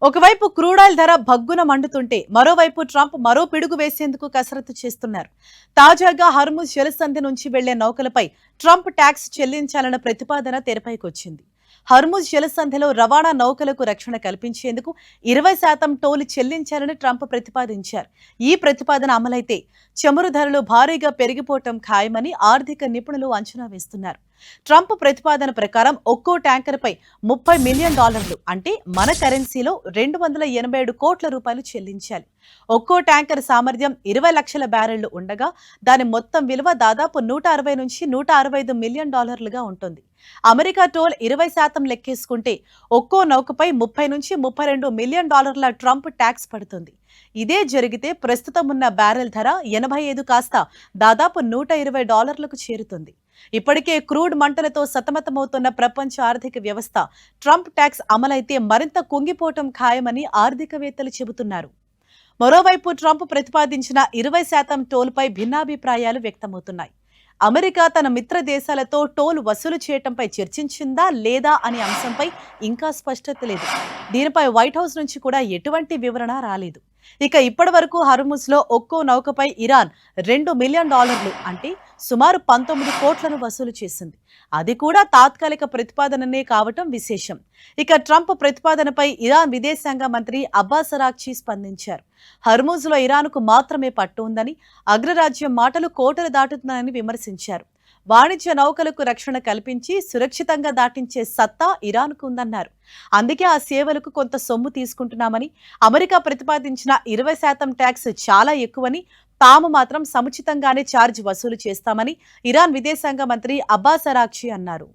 ఒకవైపు క్రూడాయిల్ ధర భగ్గున మండుతుంటే మరోవైపు ట్రంప్ మరో పిడుగు వేసేందుకు కసరత్తు చేస్తున్నారు. తాజాగా హర్ముజ్ జలసంధి నుంచి వెళ్లే నౌకలపై ట్రంప్ ట్యాక్స్ చెల్లించాలన్న ప్రతిపాదన తెరపైకొచ్చింది. హర్ముజ్ జలసంధిలో రవాణా నౌకలకు రక్షణ కల్పించేందుకు 20% టోలు చెల్లించాలని ట్రంప్ ప్రతిపాదించారు. ఈ ప్రతిపాదన అమలైతే చమురు ధరలు భారీగా పెరిగిపోవటం ఖాయమని ఆర్థిక నిపుణులు అంచనా వేస్తున్నారు. ట్రంప్ ప్రతిపాదన ప్రకారం ఒక్కో ట్యాంకర్పై $30 మిలియన్ అంటే మన కరెన్సీలో 287 కోట్ల రూపాయలు చెల్లించాలి. ఒక్కో ట్యాంకర్ సామర్థ్యం 20 లక్షల బ్యారెళ్లు ఉండగా దాని మొత్తం విలువ దాదాపు 160 నుంచి 165 మిలియన్ డాలర్లుగా ఉంటుంది. అమెరికా టోల్ 20% లెక్కేసుకుంటే ఒక్కో నౌకపై 30 నుంచి 32 మిలియన్ డాలర్ల ట్రంప్ ట్యాక్స్ పడుతుంది. ఇదే జరిగితే ప్రస్తుతం ఉన్న బ్యారెల్ ధర 85 కాస్త దాదాపు $120లకు చేరుతుంది. ఇప్పటికే క్రూడ్ మంటలతో సతమతమవుతున్న ప్రపంచ ఆర్థిక వ్యవస్థ ట్రంప్ ట్యాక్స్ అమలైతే మరింత కుంగిపోవటం ఖాయమని ఆర్థికవేత్తలు చెబుతున్నారు. మరోవైపు ట్రంప్ ప్రతిపాదించిన 20% టోల్పై భిన్నాభిప్రాయాలు వ్యక్తమవుతున్నాయి. అమెరికా తన మిత్ర దేశాలతో టోల్ వసూలు చేయటంపై చర్చించిందా లేదా అనే అంశంపై ఇంకా స్పష్టత లేదు. దీనిపై వైట్ హౌస్ నుంచి కూడా ఎటువంటి వివరణ రాలేదు. ఇక ఇప్పటి వరకు హర్ముజ్లో ఒక్కో నౌకపై ఇరాన్ $2 మిలియన్ అంటే సుమారు 19 కోట్లను వసూలు చేసింది. అది కూడా తాత్కాలిక ప్రతిపాదననే కావటం విశేషం. ఇక ట్రంప్ ప్రతిపాదనపై ఇరాన్ విదేశాంగ మంత్రి అబ్బాస్ అరాగ్చి స్పందించారు. హర్ముజ్లో ఇరాన్కు మాత్రమే పట్టు ఉందని, అగ్రరాజ్యం మాటలు కోటలు దాటుతున్నాయని విమర్శించారు. వాణిజ్య నౌకలకు రక్షణ కల్పించి సురక్షితంగా దాటించే సత్తా ఇరాన్కు ఉందన్నారు. అందుకే ఆ సేవలకు కొంత సొమ్ము తీసుకుంటున్నామని, అమెరికా ప్రతిపాదించిన 20% ట్యాక్స్ చాలా ఎక్కువని, తాము మాత్రం సముచితంగానే ఛార్జ్ వసూలు చేస్తామని ఇరాన్ విదేశాంగ మంత్రి అబ్బాస్ అరాగ్చి అన్నారు.